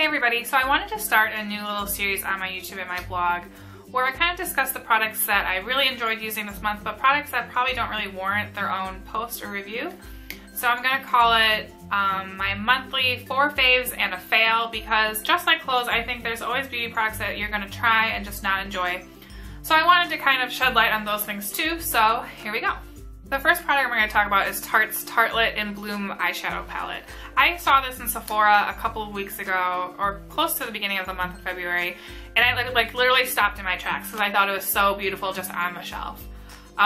everybody, so I wanted to start a new little series on my YouTube and my blog where I kind of discuss the products that I really enjoyed using this month, but products that probably don't really warrant their own post or review. So I'm going to call it my monthly 4 faves and a fail, because just like clothes, I think there's always beauty products that you're going to try and just not enjoy. So I wanted to kind of shed light on those things too, so here we go. The first product we're going to talk about is Tarte's Tartlet in Bloom eyeshadow palette. I saw this in Sephora a couple of weeks ago, or close to the beginning of the month of February, and I like literally stopped in my tracks because I thought it was so beautiful just on the shelf.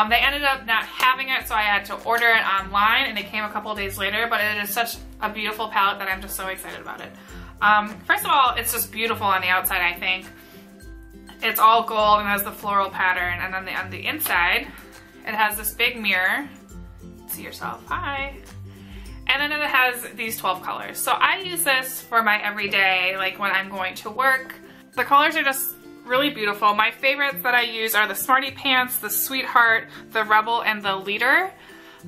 They ended up not having it, so I had to order it online, and it came a couple of days later, but it is such a beautiful palette that I'm just so excited about it. First of all, it's just beautiful on the outside, I think. It's all gold and has the floral pattern, and then on the inside, it has this big mirror. See yourself, hi. And then it has these 12 colors. So I use this for my everyday, like when I'm going to work. The colors are just really beautiful. My favorites that I use are the Smarty Pants, the Sweetheart, the Rebel, and the Leader.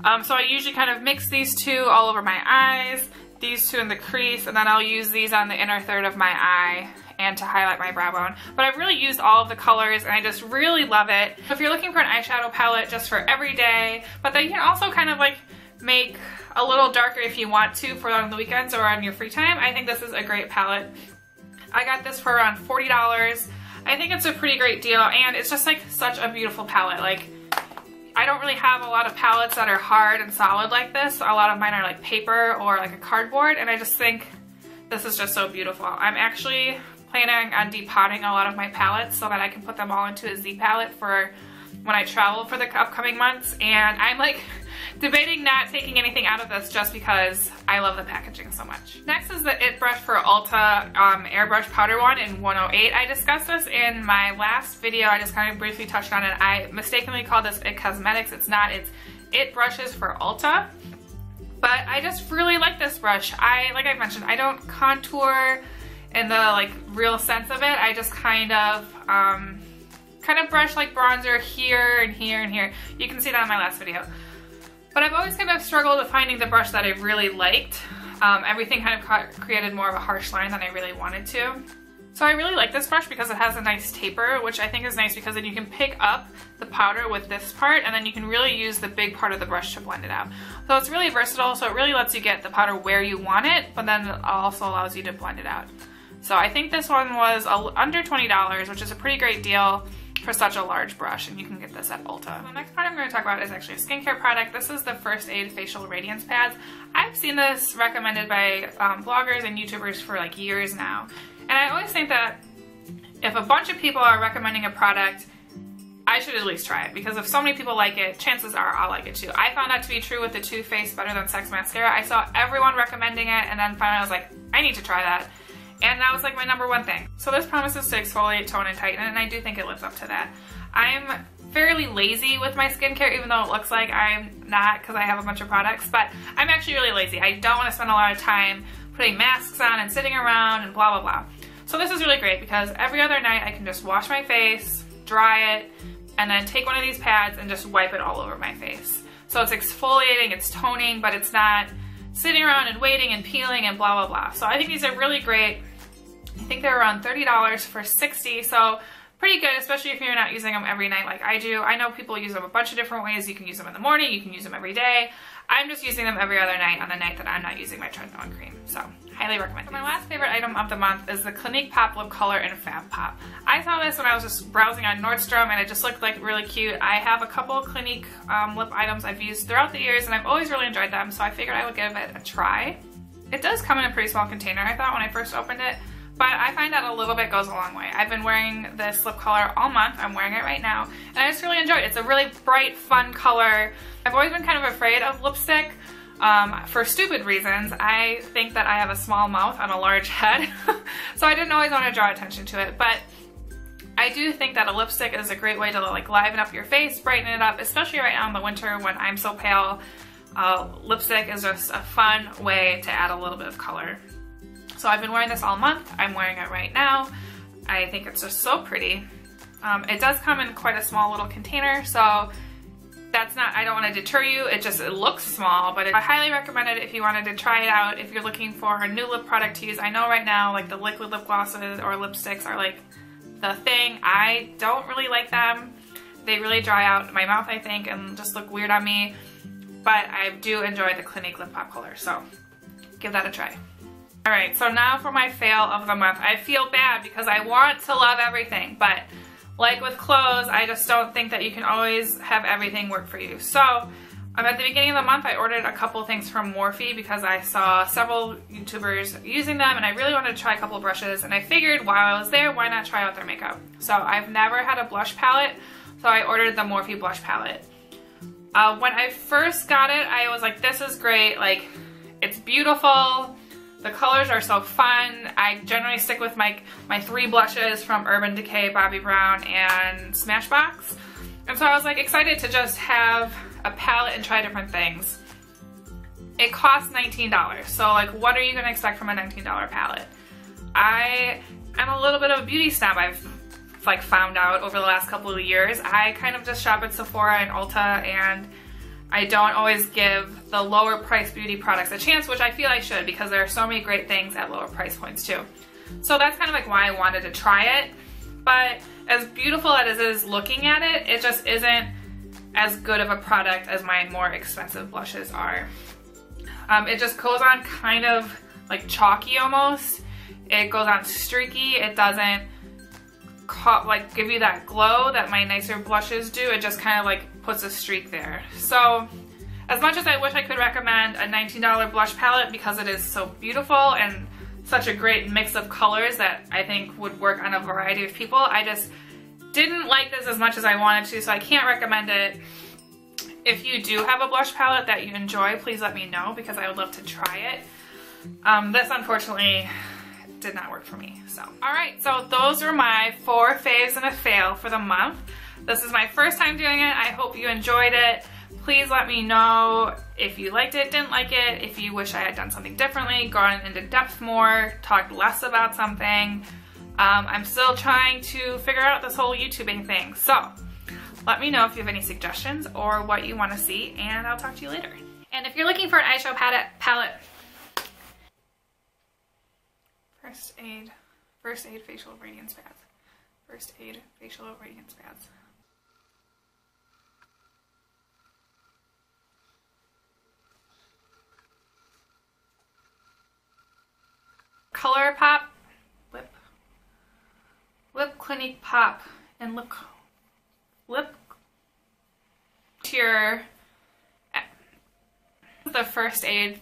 So I usually kind of mix these two all over my eyes, these two in the crease, and then I'll use these on the inner third of my eye and to highlight my brow bone. But I've really used all of the colors and I just really love it. So if you're looking for an eyeshadow palette just for every day, but then you can also kind of like make a little darker if you want to for on the weekends or on your free time, I think this is a great palette. I got this for around $40. I think it's a pretty great deal, and it's just like such a beautiful palette. Like, I don't really have a lot of palettes that are hard and solid like this. A lot of mine are like paper or like a cardboard, and I just think this is just so beautiful. I'm actually planning on depotting a lot of my palettes so that I can put them all into a Z palette for when I travel for the upcoming months, and I'm like debating not taking anything out of this just because I love the packaging so much. Next is the IT brush for Ulta airbrush powder one in 108. I discussed this in my last video. I just kind of briefly touched on it. I mistakenly called this IT Cosmetics. It's not. It's IT brushes for Ulta. But I just really like this brush. Like I mentioned, I don't contour in the like real sense of it. I just kind of brush like bronzer here and here and here. You can see that in my last video. But I've always kind of struggled with finding the brush that I really liked. Everything kind of created more of a harsh line than I really wanted to. So I really like this brush because it has a nice taper, which I think is nice because then you can pick up the powder with this part, and then you can really use the big part of the brush to blend it out. So it's really versatile, so it really lets you get the powder where you want it, but then it also allows you to blend it out. So I think this one was under $20, which is a pretty great deal for such a large brush, and you can get this at Ulta. The next product I'm going to talk about is actually a skincare product. This is the First Aid Facial Radiance Pads. I've seen this recommended by bloggers and YouTubers for like years now. And I always think that if a bunch of people are recommending a product, I should at least try it, because if so many people like it, chances are I'll like it too. I found that to be true with the Too Faced Better Than Sex mascara. I saw everyone recommending it, and then finally I was like, I need to try that. And that was like my #1 thing. So this promises to exfoliate, tone, and tighten, and I do think it lives up to that. I'm fairly lazy with my skincare, even though it looks like I'm not because I have a bunch of products, but I'm actually really lazy. I don't want to spend a lot of time putting masks on and sitting around and blah, blah, blah. So this is really great because every other night I can just wash my face, dry it, and then take one of these pads and just wipe it all over my face. So it's exfoliating, it's toning, but it's not sitting around and waiting and peeling and blah, blah, blah. So I think these are really great. I think they're around $30 for $60, so pretty good, especially if you're not using them every night like I do. I know people use them a bunch of different ways. You can use them in the morning, you can use them every day. I'm just using them every other night on the night that I'm not using my tretinoin cream, so highly recommend. So my last favorite item of the month is the Clinique Pop Lip Color in Fab Pop. I saw this when I was just browsing on Nordstrom, and it just looked like really cute. I have a couple of Clinique lip items I've used throughout the years, and I've always really enjoyed them, so I figured I would give it a try. It does come in a pretty small container, I thought, when I first opened it. But I find that a little bit goes a long way. I've been wearing this lip color all month. I'm wearing it right now, and I just really enjoy it. It's a really bright, fun color. I've always been kind of afraid of lipstick for stupid reasons. I think that I have a small mouth and a large head, so I didn't always want to draw attention to it. But I do think that a lipstick is a great way to like liven up your face, brighten it up, especially right now in the winter when I'm so pale. Lipstick is just a fun way to add a little bit of color. So I've been wearing this all month. I'm wearing it right now. I think it's just so pretty. It does come in quite a small little container, so That's not, I don't want to deter you, it looks small, but I highly recommend it if you wanted to try it out, if you're looking for a new lip product to use. I know right now like the liquid lip glosses or lipsticks are like the thing. I don't really like them. They really dry out my mouth, I think, and just look weird on me, but I do enjoy the Clinique Lip Pop color, so give that a try. Alright, so now for my fail of the month. I feel bad because I want to love everything, but like with clothes, I just don't think that you can always have everything work for you. So, at the beginning of the month, I ordered a couple things from Morphe because I saw several YouTubers using them and I really wanted to try a couple of brushes, and I figured while I was there, why not try out their makeup? So I've never had a blush palette, so I ordered the Morphe blush palette. When I first got it, I was like, this is great, like, it's beautiful. The colors are so fun. I generally stick with my 3 blushes from Urban Decay, Bobbi Brown, and Smashbox. And so I was like excited to just have a palette and try different things. It costs $19. So like, what are you gonna expect from a $19 palette? I am a little bit of a beauty snob, I've like found out over the last couple of years. I kind of just shop at Sephora and Ulta, and I don't always give the lower price beauty products a chance, which I feel I should because there are so many great things at lower price points too. So that's kind of like why I wanted to try it. But as beautiful as it is looking at it, it just isn't as good of a product as my more expensive blushes are. It just goes on kind of like chalky almost. It goes on streaky. It doesn't like give you that glow that my nicer blushes do. It just kind of like puts a streak there. So as much as I wish I could recommend a $19 blush palette because it is so beautiful and such a great mix of colors that I think would work on a variety of people, I just didn't like this as much as I wanted to, so I can't recommend it. If you do have a blush palette that you enjoy, please let me know because I would love to try it. This unfortunately did not work for me. So, alright, so those were my 4 faves and a fail for the month. This is my first time doing it. I hope you enjoyed it. Please let me know if you liked it, didn't like it, if you wish I had done something differently, gone into depth more, talked less about something. I'm still trying to figure out this whole YouTubing thing. So, let me know if you have any suggestions or what you want to see, and I'll talk to you later. And if you're looking for an eyeshadow palette, First Aid Facial Radiance Pads. First Aid Facial Radiance Pads. Color Pop, Lip Clinique Pop, and Lip Tear. The First Aid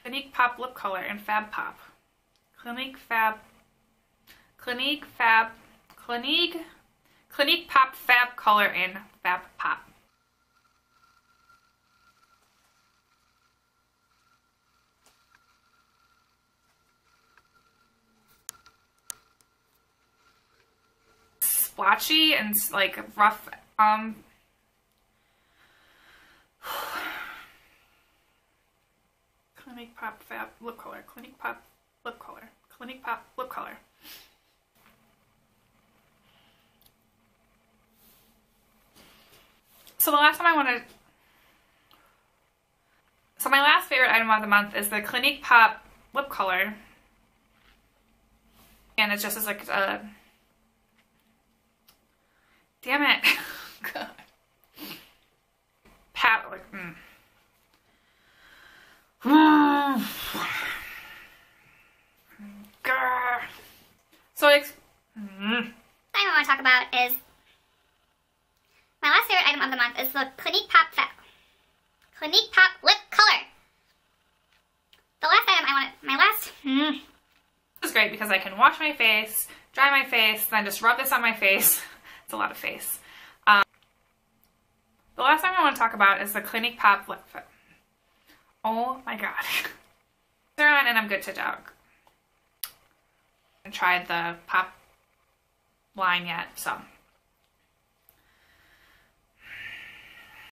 Clinique Pop Lip Color and Fab Pop. Clinique Pop Fab Color and Fab Pop. Splotchy and like rough, Clinique Pop Fab Lip Color, Clinique Pop Lip Color, Clinique Pop Lip Color. So my last favorite item of the month is the Clinique Pop Lip Color. And it just is like a, damn it, God. Like, So I want to talk about is my last favorite item of the month is the Clinique Pop Lip Color. The last item This is great because I can wash my face, dry my face, then just rub this on my face. It's a lot of face. The last item I want to talk about is the Clinique Pop Lip. Oh my god. They're on and I'm good to go. I haven't tried the pop line yet, so